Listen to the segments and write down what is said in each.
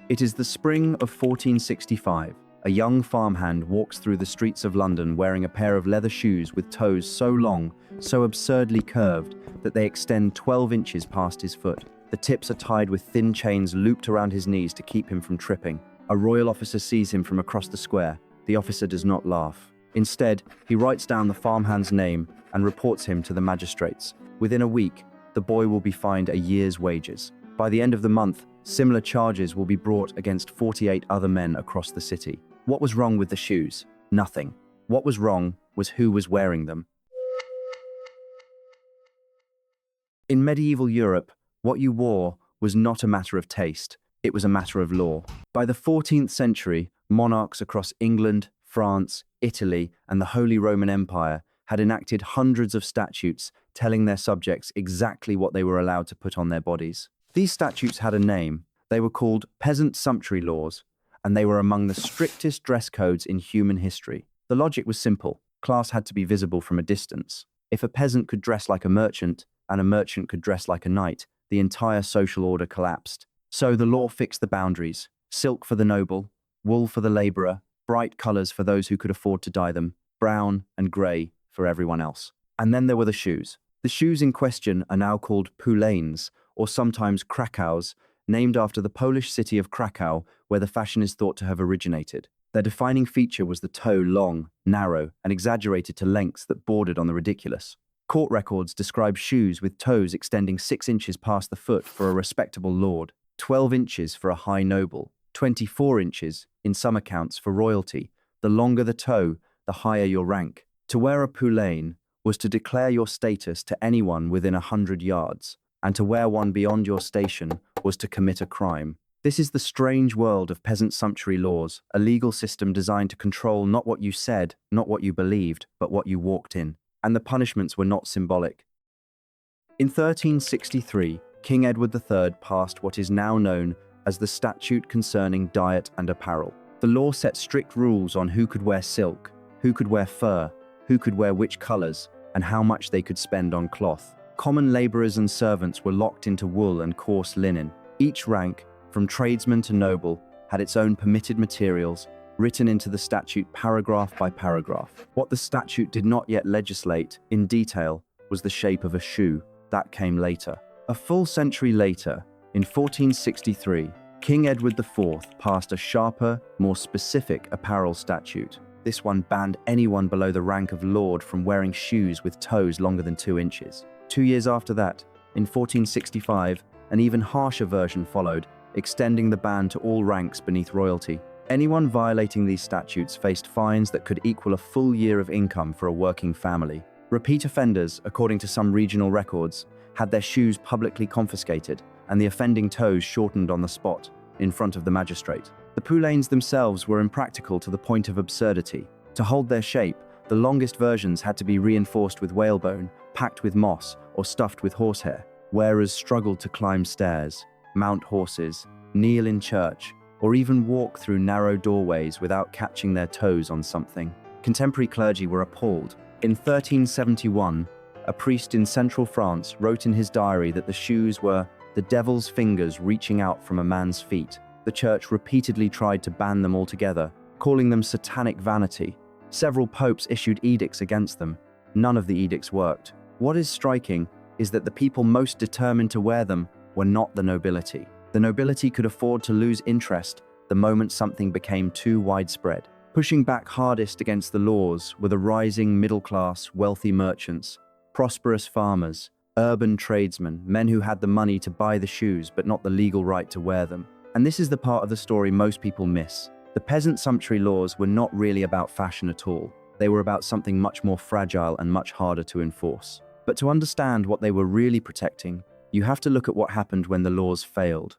It is the spring of 1465. A young farmhand walks through the streets of London wearing a pair of leather shoes with toes so long, so absurdly curved, that they extend 12 inches past his foot. The tips are tied with thin chains looped around his knees to keep him from tripping. A royal officer sees him from across the square. The officer does not laugh. Instead, he writes down the farmhand's name and reports him to the magistrates. Within a week, the boy will be fined a year's wages. By the end of the month, similar charges will be brought against 48 other men across the city. What was wrong with the shoes? Nothing. What was wrong was who was wearing them. In medieval Europe, what you wore was not a matter of taste, it was a matter of law. By the 14th century, monarchs across England, France, Italy, and the Holy Roman Empire had enacted hundreds of statutes telling their subjects exactly what they were allowed to put on their bodies. These statutes had a name. They were called Peasant Sumptuary Laws, and they were among the strictest dress codes in human history. The logic was simple. Class had to be visible from a distance. If a peasant could dress like a merchant, and a merchant could dress like a knight, the entire social order collapsed. So the law fixed the boundaries: silk for the noble, wool for the laborer, bright colors for those who could afford to dye them, brown and gray for everyone else. And then there were the shoes. The shoes in question are now called poulaines, or sometimes crakows, named after the Polish city of Cracow, where the fashion is thought to have originated. Their defining feature was the toe long, narrow, and exaggerated to lengths that bordered on the ridiculous. Court records describe shoes with toes extending 6 inches past the foot for a respectable lord, 12 inches for a high noble, 24 inches, in some accounts, for royalty. The longer the toe, the higher your rank. To wear a poulaine was to declare your status to anyone within 100 yards, and to wear one beyond your station was to commit a crime. This is the strange world of peasant sumptuary laws, a legal system designed to control not what you said, not what you believed, but what you walked in. And the punishments were not symbolic. In 1363, King Edward III passed what is now known as the Statute Concerning Diet and Apparel. The law set strict rules on who could wear silk, who could wear fur, who could wear which colors, and how much they could spend on cloth. Common laborers and servants were locked into wool and coarse linen. Each rank, from tradesman to noble, had its own permitted materials, written into the statute paragraph by paragraph. What the statute did not yet legislate in detail was the shape of a shoe. That came later. A full century later, in 1463, King Edward IV passed a sharper, more specific apparel statute. This one banned anyone below the rank of lord from wearing shoes with toes longer than 2 inches. 2 years after that, in 1465, an even harsher version followed, extending the ban to all ranks beneath royalty. Anyone violating these statutes faced fines that could equal a full year of income for a working family. Repeat offenders, according to some regional records, had their shoes publicly confiscated and the offending toes shortened on the spot, in front of the magistrate. The poulaines themselves were impractical to the point of absurdity. To hold their shape, the longest versions had to be reinforced with whalebone, packed with moss, or stuffed with horsehair. Wearers struggled to climb stairs, mount horses, kneel in church, or even walk through narrow doorways without catching their toes on something. Contemporary clergy were appalled. In 1371, a priest in central France wrote in his diary that the shoes were the devil's fingers reaching out from a man's feet. The church repeatedly tried to ban them altogether, calling them satanic vanity. Several popes issued edicts against them. None of the edicts worked. What is striking is that the people most determined to wear them were not the nobility. The nobility could afford to lose interest the moment something became too widespread. Pushing back hardest against the laws were the rising middle-class, wealthy merchants, prosperous farmers, urban tradesmen, men who had the money to buy the shoes but not the legal right to wear them. And this is the part of the story most people miss. The peasant sumptuary laws were not really about fashion at all. They were about something much more fragile and much harder to enforce. But to understand what they were really protecting, you have to look at what happened when the laws failed.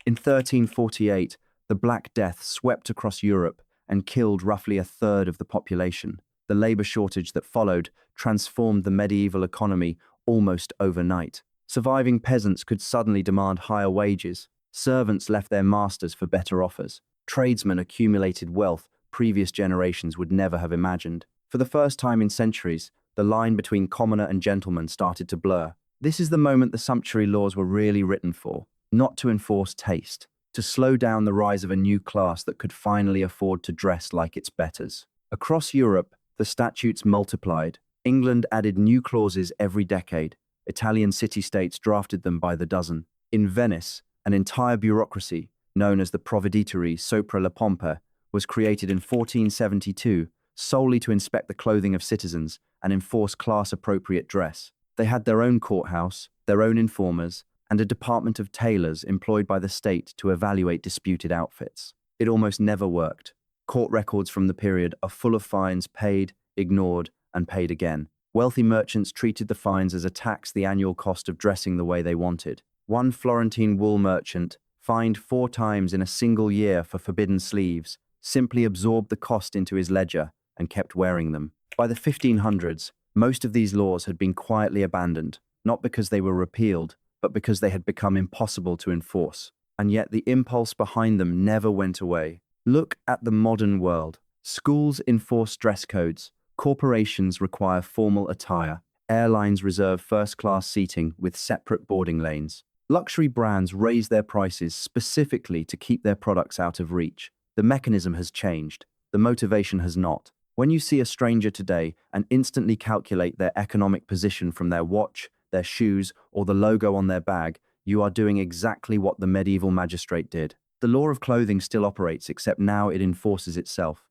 In 1348, the Black Death swept across Europe and killed roughly a third of the population. The labor shortage that followed transformed the medieval economy almost overnight. Surviving peasants could suddenly demand higher wages. Servants left their masters for better offers. Tradesmen accumulated wealth previous generations would never have imagined. For the first time in centuries, the line between commoner and gentleman started to blur. This is the moment the sumptuary laws were really written for, not to enforce taste, to slow down the rise of a new class that could finally afford to dress like its betters. Across Europe, the statutes multiplied. England added new clauses every decade. Italian city-states drafted them by the dozen. In Venice, an entire bureaucracy, known as the Provveditori sopra Pompe, was created in 1472 solely to inspect the clothing of citizens and enforce class-appropriate dress. They had their own courthouse, their own informers, and a department of tailors employed by the state to evaluate disputed outfits. It almost never worked. Court records from the period are full of fines paid, ignored, and paid again. Wealthy merchants treated the fines as a tax the annual cost of dressing the way they wanted. One Florentine wool merchant, fined 4 times in a single year for forbidden sleeves, simply absorbed the cost into his ledger and kept wearing them. By the 1500s, most of these laws had been quietly abandoned, not because they were repealed, but because they had become impossible to enforce. And yet the impulse behind them never went away. Look at the modern world. Schools enforce dress codes. Corporations require formal attire. Airlines reserve first-class seating with separate boarding lanes. Luxury brands raise their prices specifically to keep their products out of reach. The mechanism has changed. The motivation has not. When you see a stranger today and instantly calculate their economic position from their watch, their shoes, or the logo on their bag, you are doing exactly what the medieval magistrate did. The law of clothing still operates, except now it enforces itself.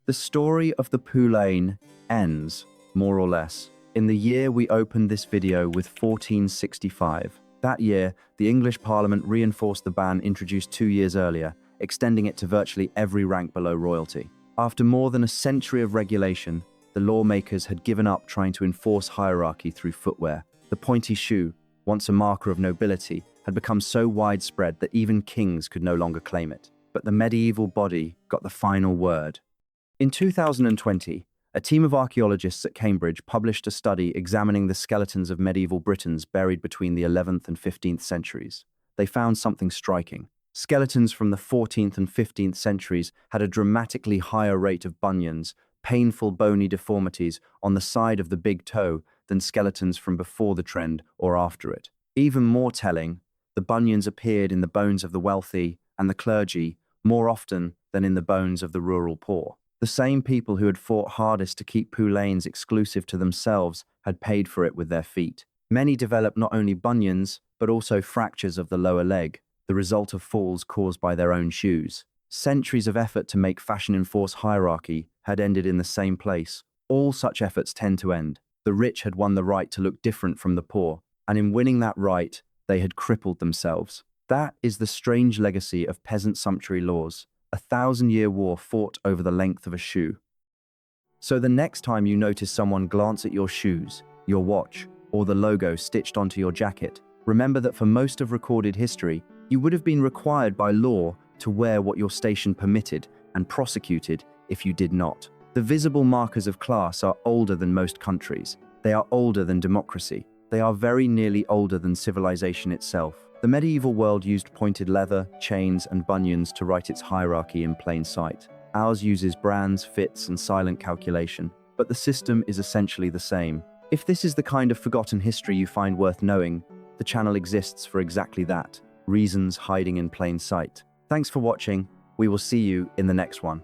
The story of the poulaine ends, more or less, in the year we opened this video with 1465. That year, the English Parliament reinforced the ban introduced 2 years earlier, extending it to virtually every rank below royalty. After more than a century of regulation, the lawmakers had given up trying to enforce hierarchy through footwear. The pointy shoe, once a marker of nobility, had become so widespread that even kings could no longer claim it. But the medieval body got the final word. In 2020, a team of archaeologists at Cambridge published a study examining the skeletons of medieval Britons buried between the 11th and 15th centuries. They found something striking. Skeletons from the 14th and 15th centuries had a dramatically higher rate of bunions, painful bony deformities on the side of the big toe than skeletons from before the trend or after it. Even more telling, the bunions appeared in the bones of the wealthy and the clergy more often than in the bones of the rural poor. The same people who had fought hardest to keep poulaines exclusive to themselves had paid for it with their feet. Many developed not only bunions, but also fractures of the lower leg, the result of falls caused by their own shoes. Centuries of effort to make fashion-enforced hierarchy had ended in the same place. All such efforts tend to end. The rich had won the right to look different from the poor, and in winning that right, they had crippled themselves. That is the strange legacy of Peasant Sumptuary Laws, a 1,000-year war fought over the length of a shoe. So the next time you notice someone glance at your shoes, your watch, or the logo stitched onto your jacket, remember that for most of recorded history, you would have been required by law to wear what your station permitted and prosecuted if you did not. The visible markers of class are older than most countries. They are older than democracy. They are very nearly older than civilization itself. The medieval world used pointed leather, chains, and bunions to write its hierarchy in plain sight. Ours uses brands, fits, and silent calculation, but the system is essentially the same. If this is the kind of forgotten history you find worth knowing, the channel exists for exactly that, reasons hiding in plain sight. Thanks for watching. We will see you in the next one.